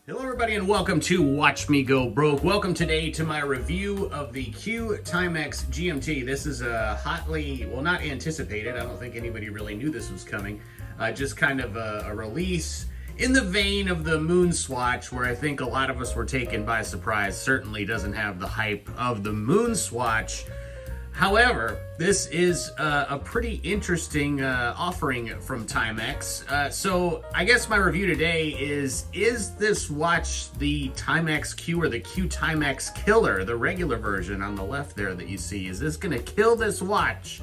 Hello everybody and welcome to Watch Me Go Broke. Welcome today to my review of the Q Timex GMT. This is a hotly, well, not anticipated, I don't think anybody really knew this was coming, just kind of a release in the vein of the Moon Swatch, where I think a lot of us were taken by surprise. Certainly doesn't have the hype of the Moon Swatch. However, this is a pretty interesting offering from Timex. So I guess my review today is this watch the Timex Q or the Q Timex Killer, the regular version on the left there that you see? Is this gonna kill this watch?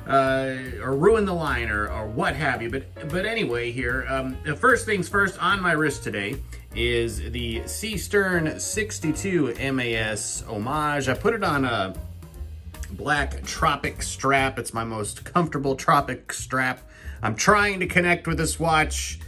Or ruin the line or what have you? But anyway here, the first things first, on my wrist today is the Sea Stern 62 MAS Homage. I put it on a black Tropic strap. It's my most comfortable Tropic strap. I'm trying to connect with this watch.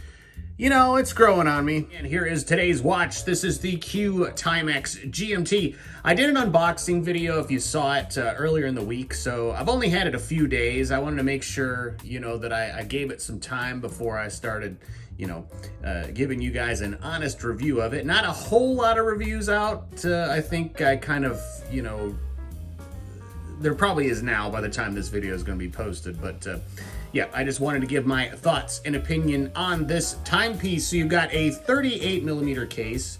You know, it's growing on me. And here is today's watch. This is the Q Timex GMT. I did an unboxing video if you saw it earlier in the week, so I've only had it a few days. I wanted to make sure, you know, that I gave it some time before I started, you know, giving you guys an honest review of it. Not a whole lot of reviews out. I think I kind of, you know, there probably is now by the time this video is going to be posted, but yeah, I just wanted to give my thoughts and opinion on this timepiece. So you've got a 38 millimeter case,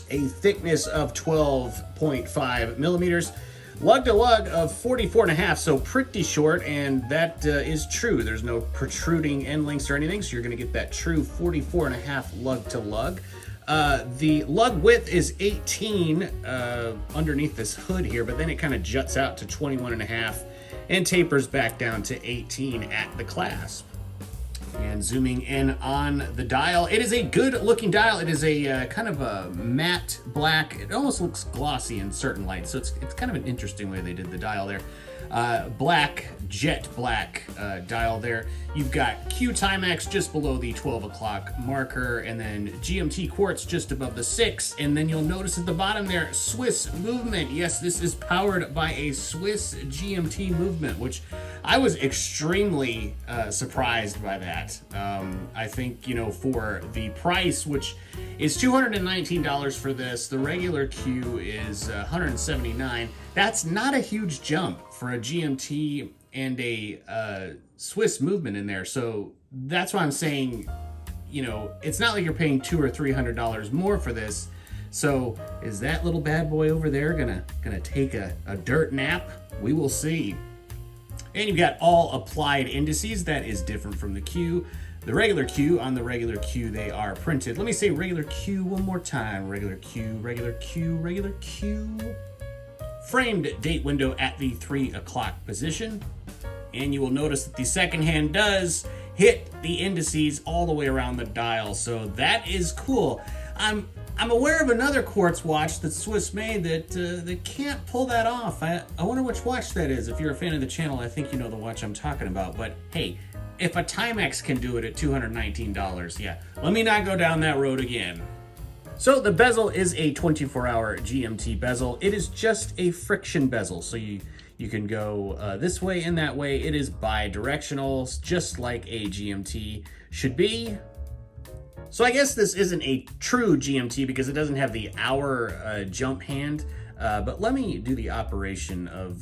a thickness of 12.5 millimeters, lug to lug of 44.5, so pretty short, and that is true. There's no protruding end links or anything, so you're going to get that true 44.5 lug to lug. The lug width is 18 underneath this hood here, but then it kind of juts out to 21.5 and tapers back down to 18 at the clasp. And zooming in on the dial, it is a good looking dial. It is a kind of a matte black. It almost looks glossy in certain lights, so it's kind of an interesting way they did the dial there. Black, jet black dial there. You've got Q Timex just below the 12 o'clock marker, and then GMT Quartz just above the 6, and then you'll notice at the bottom there, Swiss movement. Yes, this is powered by a Swiss GMT movement, which I was extremely surprised by that. I think, you know, for the price, which is $219 for this, the regular Q is $179. That's not a huge jump for a GMT and a Swiss movement in there. So that's why I'm saying, you know, it's not like you're paying $200 or $300 more for this. So is that little bad boy over there gonna take a dirt nap? We will see. And you've got all applied indices. That is different from the Q. The regular Q, on the regular Q, they are printed. Let me say regular Q one more time. Regular Q, regular Q, regular Q. Framed date window at the 3 o'clock position. And you will notice that the second hand does hit the indices all the way around the dial. So that is cool. I'm aware of another quartz watch that's Swiss made that can't pull that off. I wonder which watch that is. If you're a fan of the channel, I think you know the watch I'm talking about. But hey, if a Timex can do it at $219, yeah, let me not go down that road again. So the bezel is a 24-hour GMT bezel. It is just a friction bezel, so you can go this way and that way. It is bi-directional, just like a GMT should be. So I guess this isn't a true GMT because it doesn't have the hour jump hand, but let me do the operation of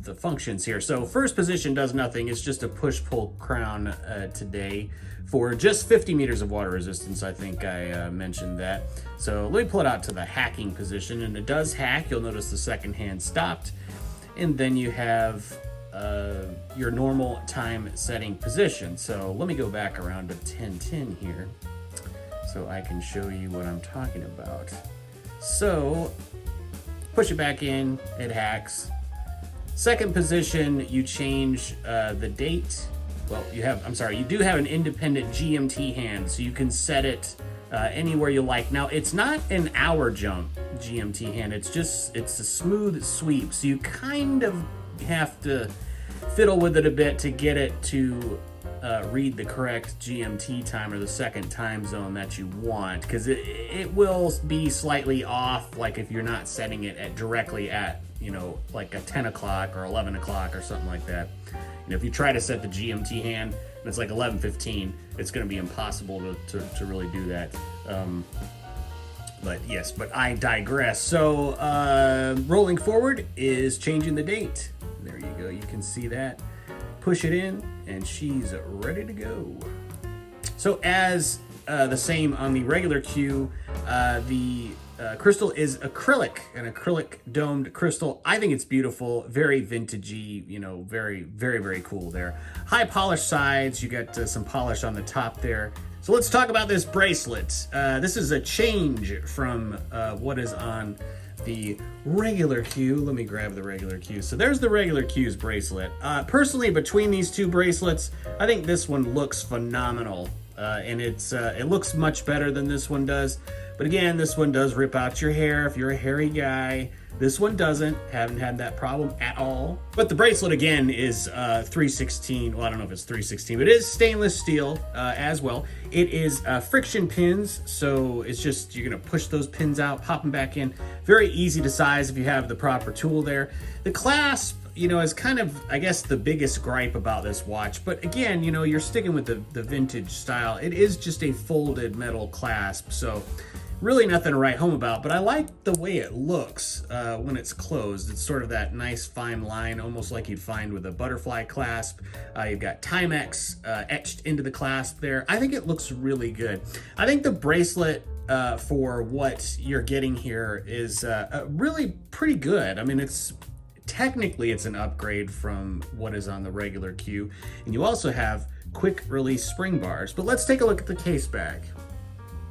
the functions here. So first position does nothing. It's just a push-pull crown today for just 50 meters of water resistance. I think I mentioned that. So let me pull it out to the hacking position, and it does hack. You'll notice the second hand stopped. And then you have your normal time setting position. So let me go back around to 1010 here so I can show you what I'm talking about. So push it back in, it hacks. Second position, you change the date. Well, you do have an independent GMT hand, so you can set it anywhere you like. Now, it's not an hour jump GMT hand, it's a smooth sweep, so you kind of have to fiddle with it a bit to get it to read the correct GMT time or the second time zone that you want, because it will be slightly off, like if you're not setting it directly at, you know, like a 10 o'clock or 11 o'clock or something like that. You know, if you try to set the GMT hand and it's like 11:15, it's going to be impossible to really do that. But yes, but I digress. So rolling forward is changing the date. There you go. You can see that. Push it in, and she's ready to go. So as the same on the regular Q, the crystal is acrylic, an acrylic domed crystal. I think it's beautiful, very vintagey, you know, very, very, very cool there. High polished sides, you got some polish on the top there. So let's talk about this bracelet. This is a change from what is on the regular Q. Let me grab the regular Q. So there's the regular Q's bracelet. Personally, between these two bracelets, I think this one looks phenomenal. And it looks much better than this one does. But again, this one does rip out your hair if you're a hairy guy. This one doesn't. Haven't had that problem at all. But the bracelet, again, is 316. Well, I don't know if it's 316, but it is stainless steel as well. It is friction pins, so it's just, you're going to push those pins out, pop them back in. Very easy to size if you have the proper tool there. The clasp, you know, is kind of, I guess, the biggest gripe about this watch. But again, you know, you're sticking with the vintage style. It is just a folded metal clasp, so really nothing to write home about. But I like the way it looks when it's closed. It's sort of that nice fine line, almost like you'd find with a butterfly clasp. You've got Timex etched into the clasp there. I think it looks really good. I think the bracelet for what you're getting here is really pretty good. I mean, technically it's an upgrade from what is on the regular Q, and you also have quick release spring bars. But let's take a look at the Caseback.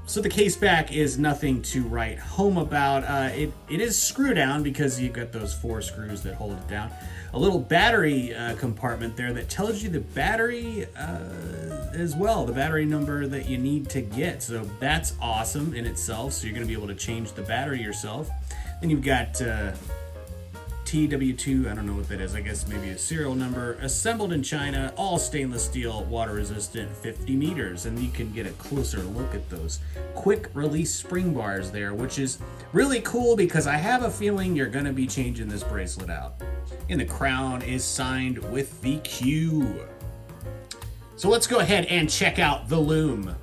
So the Caseback is nothing to write home about. It is screw down because you've got those 4 screws that hold it down. A little battery compartment there that tells you the battery as well, the battery number that you need to get. So that's awesome in itself. So you're going to be able to change the battery yourself. Then you've got TW2, I don't know what that is, I guess maybe a serial number, assembled in China, all stainless steel, water resistant, 50 meters, and you can get a closer look at those quick release spring bars there, which is really cool because I have a feeling you're going to be changing this bracelet out. And the crown is signed with the Q. So let's go ahead and check out the Lume.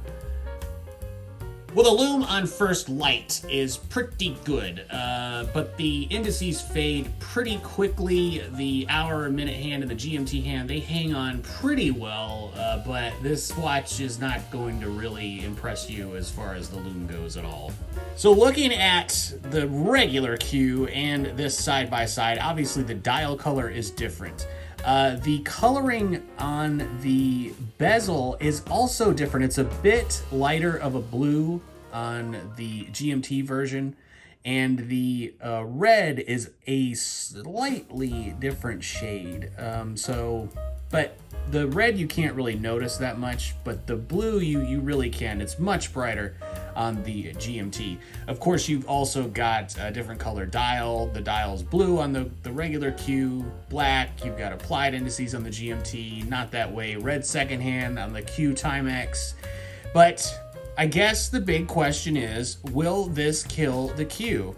Well, the Lume on first light is pretty good, but the indices fade pretty quickly. The hour, minute hand, and the GMT hand, they hang on pretty well, but this watch is not going to really impress you as far as the Lume goes at all. So looking at the regular Q and this side by side, obviously the dial color is different. The coloring on the bezel is also different. It's a bit lighter of a blue on the GMT version, and the red is a slightly different shade. But the red you can't really notice that much, but the blue you really can. It's much brighter on the GMT. Of course, you've also got a different color dial. The dial's blue on the regular Q, black. You've got applied indices on the GMT, not that way. Red secondhand on the Q Timex. But I guess the big question is, will this kill the Q?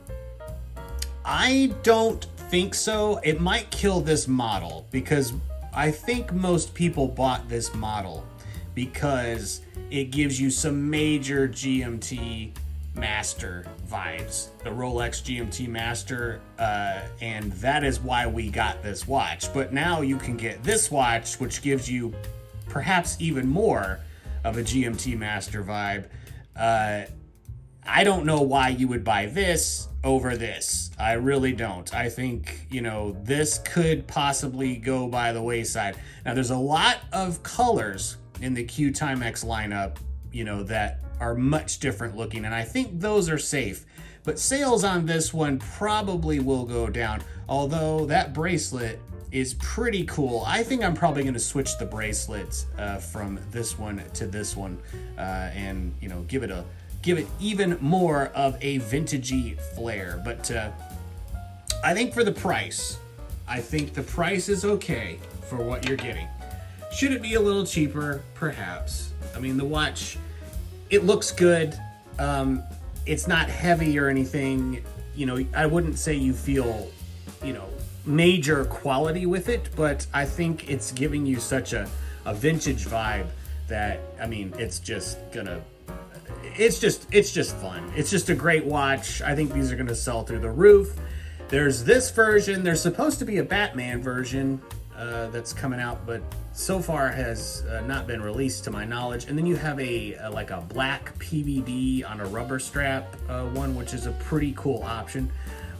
I don't think so. It might kill this model because I think most people bought this model because it gives you some major GMT Master vibes, the Rolex GMT Master, and that is why we got this watch. But now you can get this watch, which gives you perhaps even more of a GMT Master vibe. I don't know why you would buy this over this. I really don't. I think, you know, this could possibly go by the wayside. Now, there's a lot of colors in the Q Timex lineup, you know, that are much different looking, and I think those are safe. But sales on this one probably will go down, although that bracelet is pretty cool. I think I'm probably going to switch the bracelet from this one to this one, and, you know, give it even more of a vintagey flair. But I think for the price, I think the price is okay for what you're getting. Should it be a little cheaper? Perhaps. I mean, the watch, it looks good. It's not heavy or anything. You know, I wouldn't say you feel, you know, major quality with it, but I think it's giving you such a a vintage vibe that, I mean, it's just fun. It's just a great watch. I think these are gonna sell through the roof. There's this version. There's supposed to be a Batman version that's coming out, but so far has not been released to my knowledge. And then you have like a black PVD on a rubber strap one, which is a pretty cool option.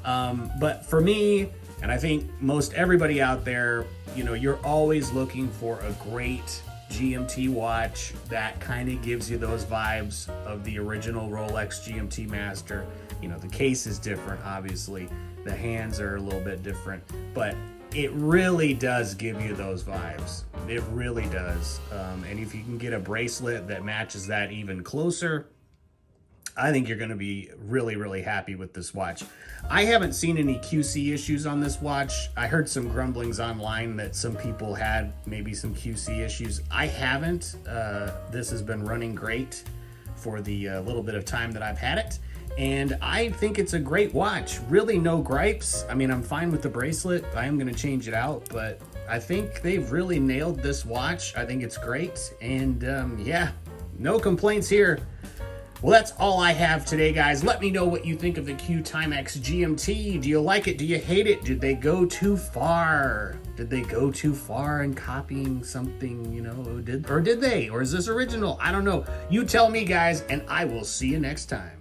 But for me, and I think most everybody out there, you know, you're always looking for a great GMT watch that kind of gives you those vibes of the original Rolex GMT Master. You know, the case is different, obviously. The hands are a little bit different, but it really does give you those vibes. It really does. And if you can get a bracelet that matches that even closer, I think you're going to be really, really happy with this watch. I haven't seen any QC issues on this watch. I heard some grumblings online that some people had maybe some QC issues. I haven't. This has been running great for the little bit of time that I've had it. And I think it's a great watch. Really no gripes. I mean, I'm fine with the bracelet. I am going to change it out, but I think they've really nailed this watch. I think it's great. And yeah, no complaints here. Well, that's all I have today, guys. Let me know what you think of the Q Timex GMT. Do you like it? Do you hate it? Did they go too far? Did they go too far in copying something, you know? Did they? Or is this original? I don't know. You tell me, guys, and I will see you next time.